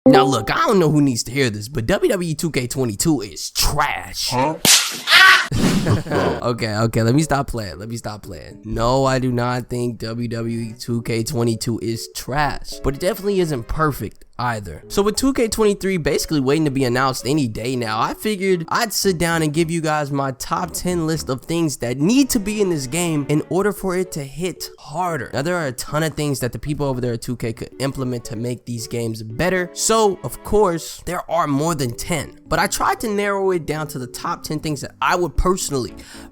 Now look, I don't know who needs to hear this, but WWE 2K22 is trash. Okay, let me stop playing. No, I do not think WWE 2K22 is trash, but it definitely isn't perfect either. So with 2K23 basically waiting to be announced any day now, I figured I'd sit down and give you guys my top 10 list of things that need to be in this game in order for it to hit harder. Now there are a ton of things that the people over there at 2K could implement to make these games better, so of course there are more than 10, but I tried to narrow it down to the top 10 things that I would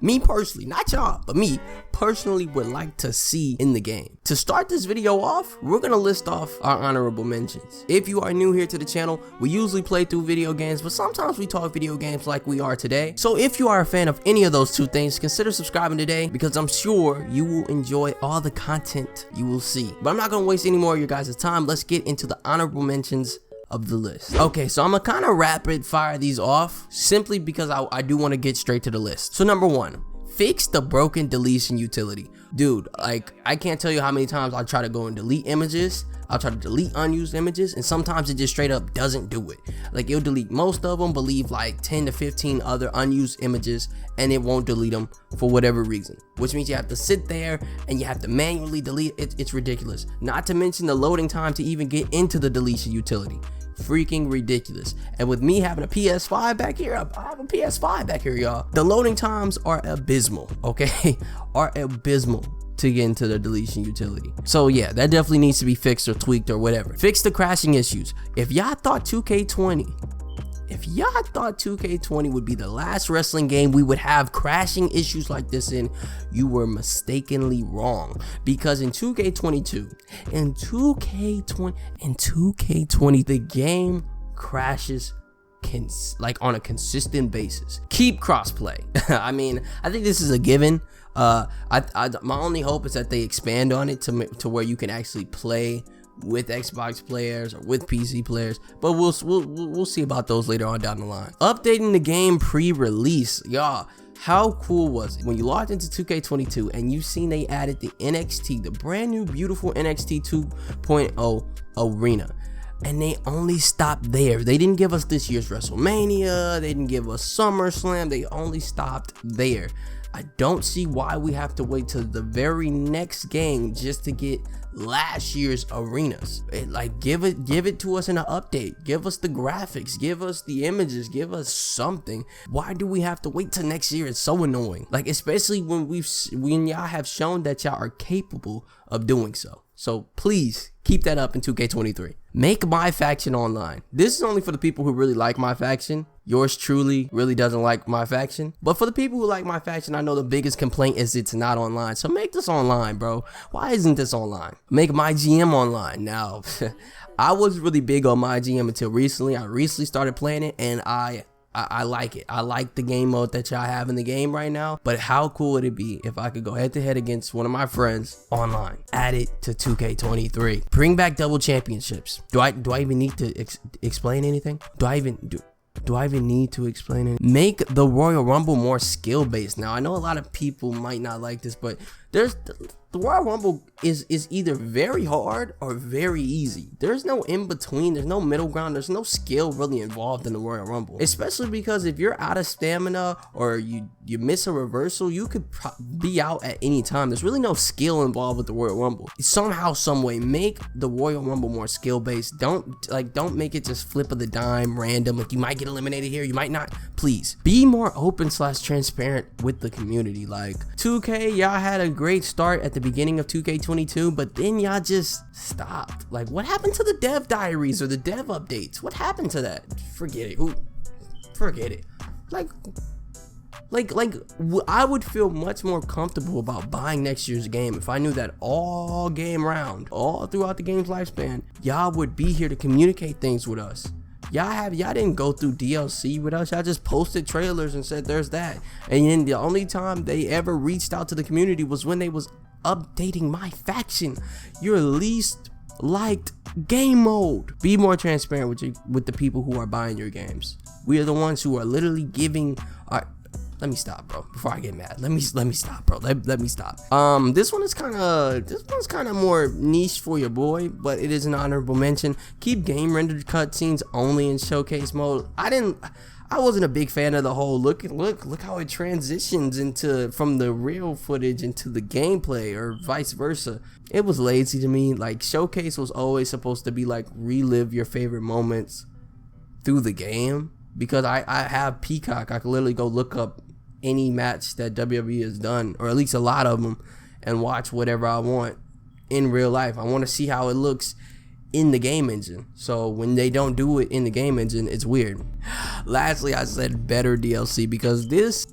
me personally, not y'all, but me personally would like to see in the game. To start this video off, we're gonna list off our honorable mentions. If you are new here to the channel, we usually play through video games, but sometimes we talk video games like we are today. So if you are a fan of any of those two things, consider subscribing today, because I'm sure you will enjoy all the content you will see. But I'm not gonna waste any more of your guys' time. Let's get into the honorable mentions of the list. Okay, so I'm gonna kind of rapid fire these off simply because I do want to get straight to the list. So number 1, fix the broken deletion utility. Dude, like, I can't tell you how many times I try to go and delete images. I'll try to delete unused images, and sometimes it just straight up doesn't do it. Like, it'll delete most of them, but leave like 10 to 15 other unused images, and it won't delete them for whatever reason, which means you have to sit there and you have to manually delete it. It's ridiculous. Not to mention the loading time to even get into the deletion utility. Freaking ridiculous. And with me having a PS5 back here, I have a PS5 back here, y'all. The loading times are abysmal, okay? Are abysmal to get into the deletion utility. So yeah, that definitely needs to be fixed or tweaked or whatever. Fix the crashing issues. If y'all thought 2K20 would be the last wrestling game we would have crashing issues like this in, you were mistakenly wrong. Because in 2K22, in 2K20, the game crashes like on a consistent basis. Keep crossplay. I mean, I think this is a given. My only hope is that they expand on it to where you can actually play with Xbox players or with PC players, but we'll see about those later on down the line. Updating the game pre-release, y'all. How cool was it when you logged into 2K22 and you seen they added the NXT, the brand new beautiful NXT 2.0 arena? And they only stopped there. They didn't give us this year's WrestleMania, they didn't give us SummerSlam, they only stopped there. I don't see why we have to wait till the very next game just to get last year's arenas. Like, give it to us in an update. Give us the graphics, give us the images, give us something. Why do we have to wait till next year? It's so annoying. Like, especially when y'all have shown that y'all are capable of doing so. So please keep that up in 2K23. Make my faction online. This is only for the people who really like my faction. Yours truly really doesn't like my faction. But for the people who like my faction, I know the biggest complaint is it's not online. So make this online, bro. Why isn't this online? Make my GM online. Now, I was really big on my GM until recently. I recently started playing it, and I like it. I like the game mode that y'all have in the game right now. But how cool would it be if I could go head to head against one of my friends online? Add it to 2K23. Bring back double championships. Do I even need to explain anything? Do I even need to explain it? Make the Royal Rumble more skill based. Now I know a lot of people might not like this, but the Royal Rumble is either very hard or very easy. There's no in between. There's no middle ground. There's no skill really involved in the Royal Rumble, especially because if you're out of stamina or you miss a reversal, you could be out at any time. There's really no skill involved with the Royal Rumble. Somehow, some way, make the Royal Rumble more skill based. Don't make it just flip of the dime, random. Like, you might get eliminated here, you might not. Please be more open / transparent with the community. Like, 2K, y'all had a great start at the beginning of 2K22, but then y'all just stopped. Like, what happened to the dev diaries or the dev updates? What happened to that? Forget it. Forget it. Like I would feel much more comfortable about buying next year's game if I knew that all game round, all throughout the game's lifespan, y'all would be here to communicate things with us. Y'all didn't go through DLC with us. Y'all just posted trailers and said there's that. And then the only time they ever reached out to the community was when they was updating my faction, your least liked game mode. Be more transparent with the people who are buying your games. We are the ones who are literally giving our stop, bro. Before I get mad, let me stop, bro. Let me stop. This one's kind of more niche for your boy, but it is an honorable mention. Keep game rendered cutscenes only in showcase mode. I wasn't a big fan of the whole look how it transitions from the real footage into the gameplay, or vice versa. It was lazy to me. Like, showcase was always supposed to be like relive your favorite moments through the game, because I have Peacock. I can literally go look up any match that WWE has done, or at least a lot of them, and watch whatever I want in real life. I want to see how it looks in the game engine. So when they don't do it in the game engine, it's weird. Lastly, I said better DLC, because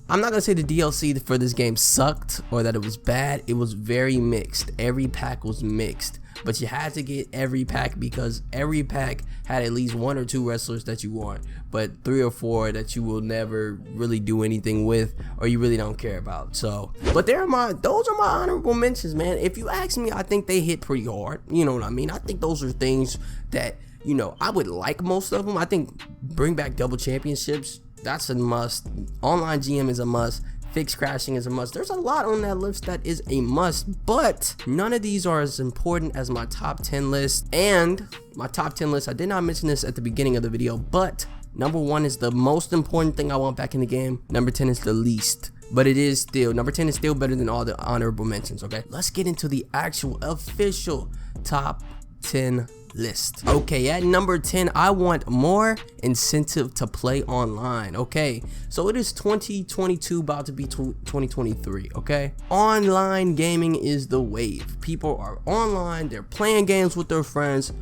I'm not gonna say the DLC for this game sucked or that it was bad. It was very mixed. Every pack was mixed, but you had to get every pack because every pack had at least 1 or 2 wrestlers that you want, but 3 or 4 that you will never really do anything with, or you really don't care about. So, but those are my honorable mentions, man. If you ask me, I think they hit pretty hard. You know what I mean? I think those are things that, you know, I would like most of them. I think bring back double championships, that's a must. Online GM is a must. Fix crashing is a must. There's a lot on that list that is a must, but none of these are as important as my top 10 list. And my top 10 list, I did not mention this at the beginning of the video, but number 1 is the most important thing I want back in the game. Number 10 is the least, but it is still, number 10 is still better than all the honorable mentions. Okay, let's get into the actual official top 10 list. Okay, at number 10, I want more incentive to play online. Okay, so it is 2022, about to be 2023. Okay, online gaming is the wave. People are online, they're playing games with their friends.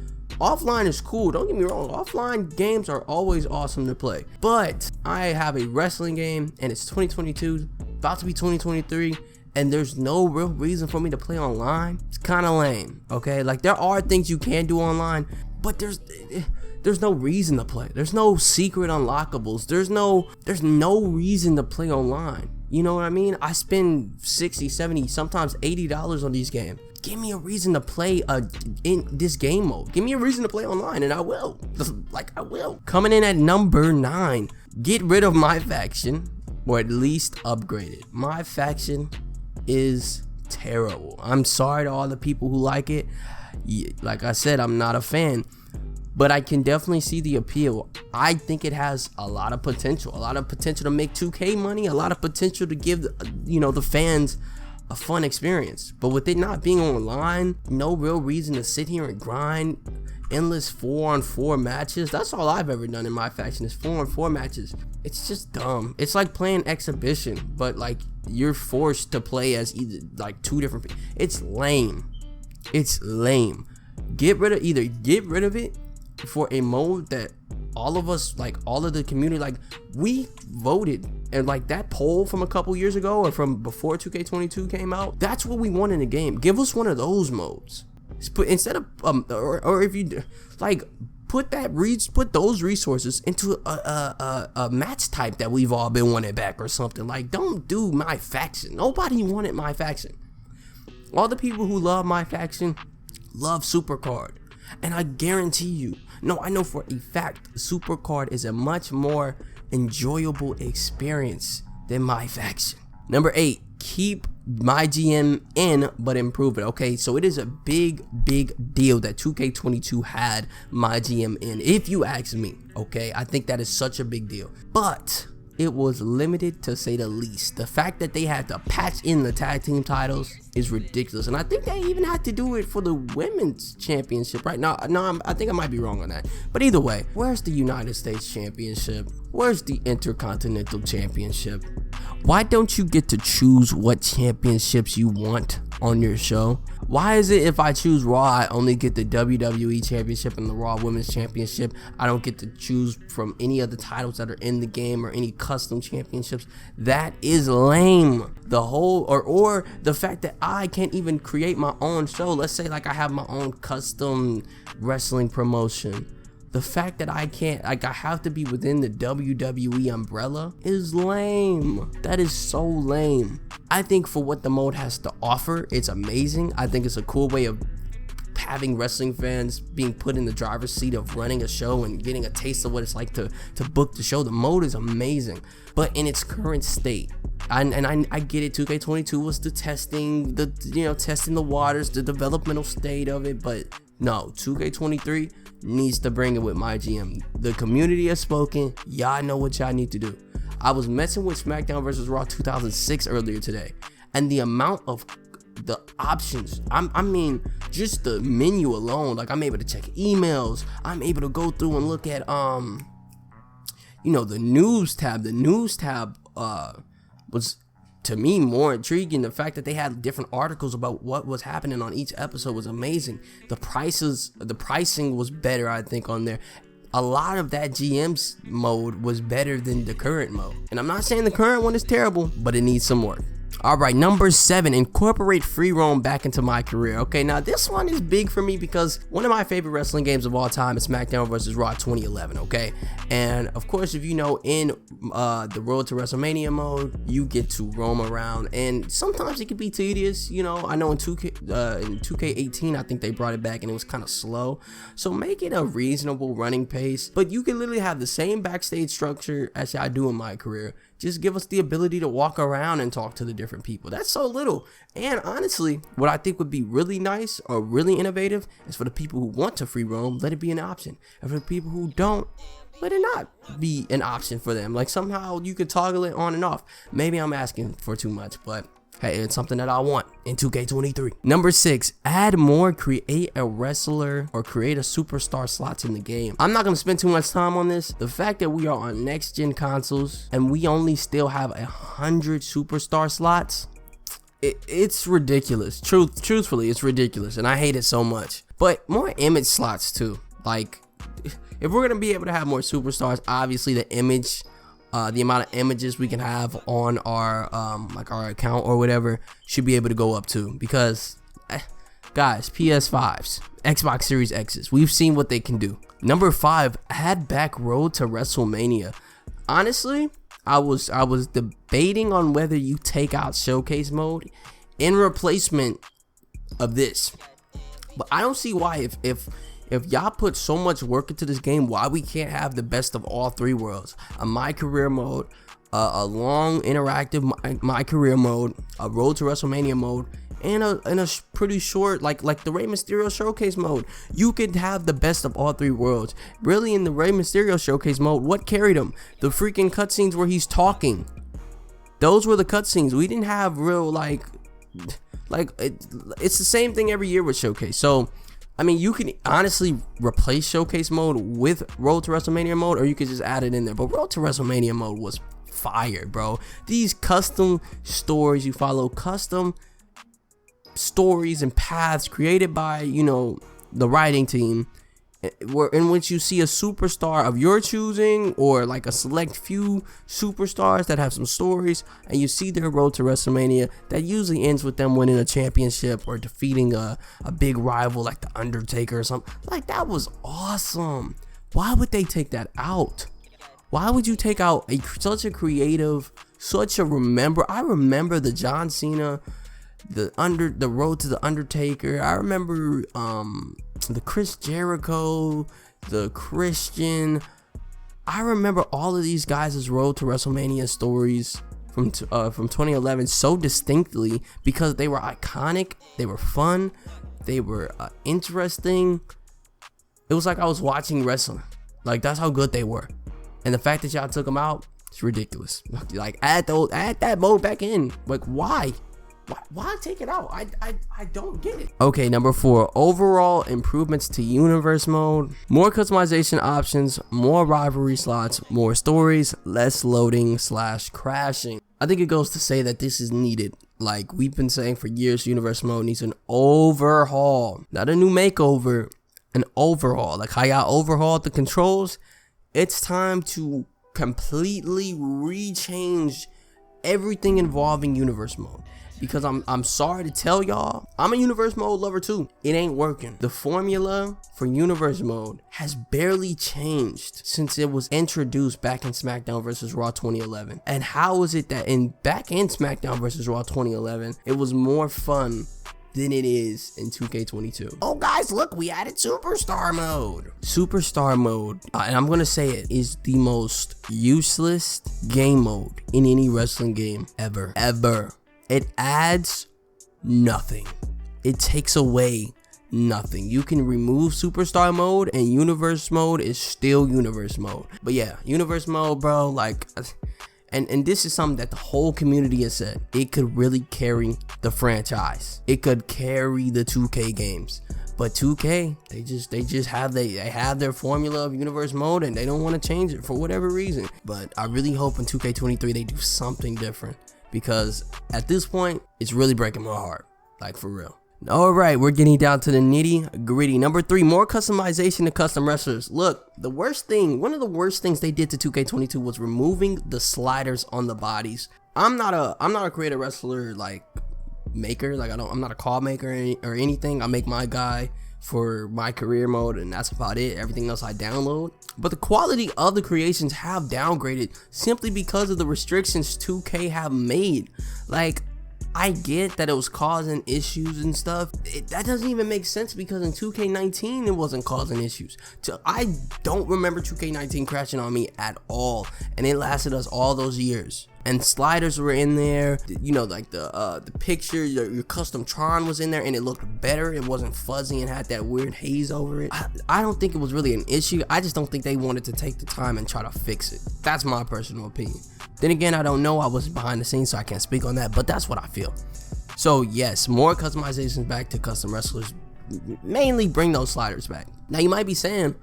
Offline is cool, don't get me wrong, offline games are always awesome to play, but I have a wrestling game and it's 2022, about to be 2023, and there's no real reason for me to play online. It's kind of lame. Okay, like, there are things you can do online, but there's no reason to play. There's no secret unlockables. There's no reason to play online. You know what I mean? I spend 60, 70, sometimes $80 on these games. Give me a reason to play in this game mode. Give me a reason to play online, and I will. Like, I will. Coming in at number 9, get rid of my faction, or at least upgrade it. My faction is terrible. I'm sorry to all the people who like it. Like I said, I'm not a fan, but I can definitely see the appeal. I think it has a lot of potential to make 2K money, a lot of potential to give, you know, the fans a fun experience. But with it not being online, no real reason to sit here and grind endless 4-on-4 matches. That's all I've ever done in my faction, is 4-on-4 matches. It's just dumb. It's like playing exhibition, but like you're forced to play as either like 2 different people. It's lame. It's lame. Get rid of it for a mode that all of us, like all of the community, like we voted, and like that poll from a couple years ago or from before 2K22 came out, that's what we want in the game. Give us one of those modes. Instead of or if you like put those resources into a match type that we've all been wanting back or something. Like, don't do my faction. Nobody wanted my faction. All the people who love my faction love Supercard, and I guarantee you, no, I know for a fact, Supercard is a much more enjoyable experience than my faction. Number 8, keep my GM in, but improve it. Okay, so it is a big deal that 2K22 had my GM in, if you ask me. Okay, I think that is such a big deal, but it was limited, to say the least. The fact that they had to patch in the tag team titles is ridiculous, and I think they even had to do it for the women's championship, right? No, I think I might be wrong on that, but either way, where's the United States Championship? Where's the Intercontinental Championship? Why don't you get to choose what championships you want on your show? Why is it if I choose Raw, I only get the WWE Championship and the Raw Women's Championship? I don't get to choose from any of the titles that are in the game or any custom championships. That is lame. The whole, or the fact that I can't even create my own show. Let's say like I have my own custom wrestling promotion. The fact that I can't, like, I have to be within the WWE umbrella is lame. That is so lame. I think for what the mode has to offer, it's amazing. I think it's a cool way of having wrestling fans being put in the driver's seat of running a show and getting a taste of what it's like to book the show. The mode is amazing, but in its current state, I get it, 2K22 was the testing, testing the waters, the developmental state of it, but no, 2K23 needs to bring it with my GM. The community has spoken. Y'all know what y'all need to do. I was messing with SmackDown vs. Raw 2006 earlier today, and the amount of the options, I mean, just the menu alone, like I'm able to check emails, I'm able to go through and look at the news tab. The news tab was, to me, more intriguing. The fact that they had different articles about what was happening on each episode was amazing. The pricing was better, I think, on there. A lot of that GM's mode was better than the current mode. And I'm not saying the current one is terrible, but it needs some work. Alright, number 7, incorporate free roam back into my career. Okay, now this one is big for me because one of my favorite wrestling games of all time is SmackDown vs. Raw 2011, okay? And of course, if you know, in the Road to WrestleMania mode, you get to roam around, and sometimes it can be tedious, I know in 2K18, I think they brought it back and it was kind of slow. So make it a reasonable running pace, but you can literally have the same backstage structure as I do in my career. Just give us the ability to walk around and talk to the different people. That's so little. And honestly, what I think would be really nice or really innovative is for the people who want to free roam, let it be an option. And for the people who don't, let it not be an option for them. Like somehow you could toggle it on and off. Maybe I'm asking for too much, but hey, it's something that I want in 2K23. Number 6, add more create a wrestler or create a superstar slots in the game. I'm not going to spend too much time on this. The fact that we are on next gen consoles and we only still have 100 superstar slots, it's ridiculous. Truthfully, it's ridiculous, and I hate it so much. But more image slots too. Like, if we're going to be able to have more superstars, obviously the amount of images we can have on our our account or whatever should be able to go up too, because guys, PS5s, Xbox Series X's, we've seen what they can do. Number 5, add back Road to WrestleMania. Honestly, I was debating on whether you take out showcase mode in replacement of this, but I don't see why, if y'all put so much work into this game, why we can't have the best of all 3 worlds? A my career mode, a long interactive my career mode, a Road to WrestleMania mode, and a pretty short like the Rey Mysterio showcase mode. You could have the best of all 3 worlds. Really, in the Rey Mysterio showcase mode, what carried him? The freaking cutscenes where he's talking. Those were the cutscenes. We didn't have real it's the same thing every year with showcase. So I mean, you can honestly replace showcase mode with Road to WrestleMania mode, or you could just add it in there. But Road to WrestleMania mode was fire, bro. These custom stories, you follow custom stories and paths created by, the writing team, in which you see a superstar of your choosing, or like a select few superstars that have some stories, and you see their road to WrestleMania that usually ends with them winning a championship or defeating a big rival like the Undertaker or something. Like, that was awesome. Why would they take that out? Why would you take out such a creative, I remember the John Cena, the road to the Undertaker. I remember the Chris Jericho, the Christian. I remember all of these guys' road to WrestleMania stories from 2011 so distinctly, because they were iconic, they were fun, they were interesting. It was like I was watching wrestling. Like, that's how good they were. And the fact that y'all took them out, it's ridiculous. Like, add that mode back in. Like, why? Why take it out? I don't get it. Okay, number 4, overall improvements to universe mode. More customization options, more rivalry slots, more stories, less loading / crashing. I think it goes to say that this is needed. Like we've been saying for years, universe mode needs an overhaul. Not a new makeover, an overhaul. Like how y'all overhauled the controls. It's time to completely rechange everything involving universe mode. Because I'm sorry to tell y'all, I'm a universe mode lover too. It ain't working. The formula for universe mode has barely changed since it was introduced back in SmackDown vs. Raw 2011. And how is it that back in SmackDown vs. Raw 2011, it was more fun than it is in 2K22. Oh guys, look, we added Superstar mode. Superstar mode, and I'm gonna say it, is the most useless game mode in any wrestling game ever. It adds nothing. It takes away nothing. You can remove Superstar mode and Universe mode is still Universe mode. But yeah, Universe mode, bro, like, and this is something that the whole community has said. It could really carry the franchise. It could carry the 2K games. But 2K, they just have their formula of Universe mode and they don't want to change it for whatever reason. But I really hope in 2K23 they do something different, because at this point it's really breaking my heart, like for real. All right, we're getting down to the nitty gritty. Number 3, more customization to custom wrestlers. Look, one of the worst things they did to 2K22 was removing the sliders on the bodies. I'm not a creative wrestler like maker. Like I'm not a call maker or anything. I make my guy for my career mode and that's about it. Everything else I download. But the quality of the creations have downgraded simply because of the restrictions 2K have made. Like, I get that it was causing issues and stuff. That doesn't even make sense, because in 2K19 it wasn't causing issues. I don't remember 2K19 crashing on me at all, and it lasted us all those years. And sliders were in there, you know, like the picture, your custom Tron was in there, and it looked better. It wasn't fuzzy and had that weird haze over it. I don't think it was really an issue. I just don't think they wanted to take the time and try to fix it. That's my personal opinion. Then again, I don't know. I wasn't behind the scenes, so I can't speak on that, but that's what I feel. So yes, more customizations back to custom wrestlers. Mainly bring those sliders back. Now you might be saying,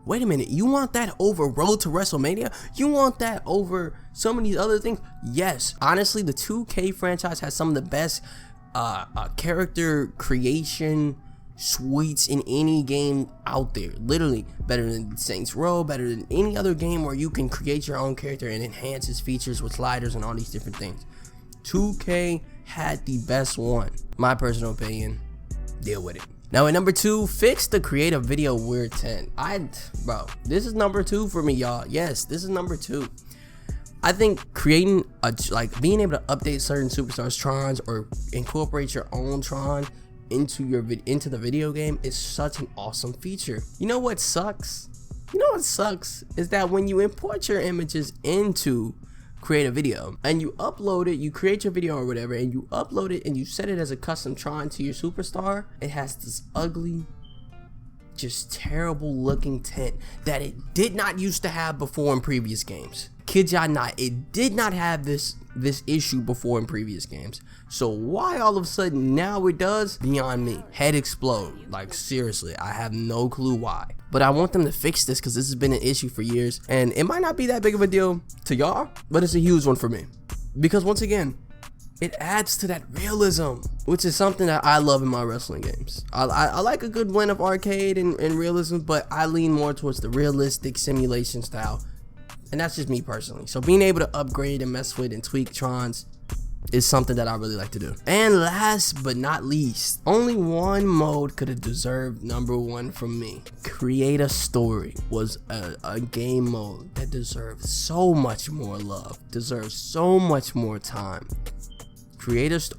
wait a minute, you want that over Road to WrestleMania? You want that over some of these other things? Yes, honestly, the 2K franchise has some of the best character creation suites in any game out there. Literally better than Saints Row, better than any other game where you can create your own character and enhance his features with sliders and all these different things. 2K had the best one. My personal opinion, deal with it. Now at number 2, fix the creative video weird 10. Bro, this is number 2 for me, y'all. Yes, this is number 2. I think creating being able to update certain superstars Trons or incorporate your own Tron into the video game is such an awesome feature. You know what sucks? Is that when you import your images into create a video and you upload it, you create your video or whatever, and you upload it and you set it as a custom Tron to your superstar, it has this ugly, just terrible looking tint that it did not used to have before in previous games. Kid y'all not, it did not have this issue before in previous games. So why all of a sudden now it does? Beyond me. Head explode. Like seriously, I have no clue why. But I want them to fix this, because this has been an issue for years, and it might not be that big of a deal to y'all, but it's a huge one for me, because once again, it adds to that realism, which is something that I love in my wrestling games. I like a good blend of arcade and realism, but I lean more towards the realistic simulation style, and that's just me personally. So being able to upgrade and mess with and tweak Trons is something that I really like to do. And last but not least, only one mode could have deserved number 1 from me. Create a Story was a game mode that deserves so much more love, deserves so much more time.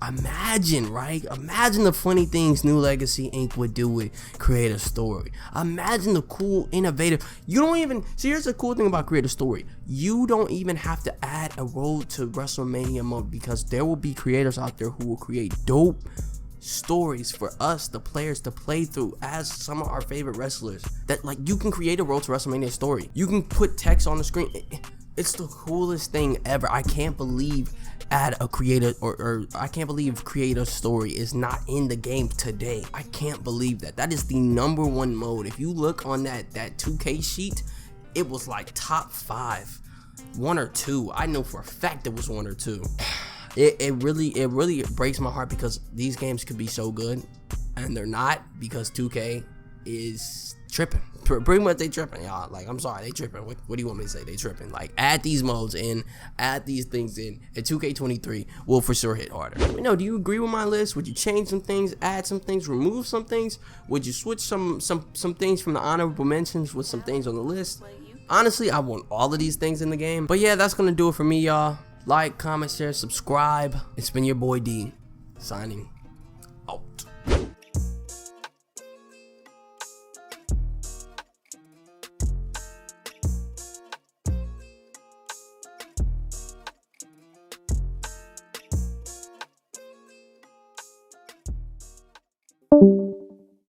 Imagine, right? Imagine the funny things New Legacy Inc. would do with Create a Story. Imagine the cool, innovative. You don't even, see, here's the cool thing about Create a Story. You don't even have to add a Road to WrestleMania mode, because there will be creators out there who will create dope stories for us, the players, to play through as some of our favorite wrestlers. That, like, you can create a Road to WrestleMania story. You can put text on the screen. It's the coolest thing ever. I can't believe Create a Story is not in the game today. I can't believe that. That is the number 1 mode. If you look on that 2K sheet, it was like top 5, 1 or 2. I know for a fact it was 1 or 2. It really breaks my heart, because these games could be so good and they're not, because 2K is tripping. Pretty much they tripping, y'all. Like, I'm sorry, they tripping. What do you want me to say? They tripping. Like, add these modes in, add these things in, and 2K23 will for sure hit harder. You know, do you agree with my list? Would you change some things, add some things, remove some things? Would you switch some things from the honorable mentions with some things on the list? Honestly, I want all of these things in the game. But yeah, that's gonna do it for me, y'all. Like, comment, share, subscribe. It's been your boy D, signing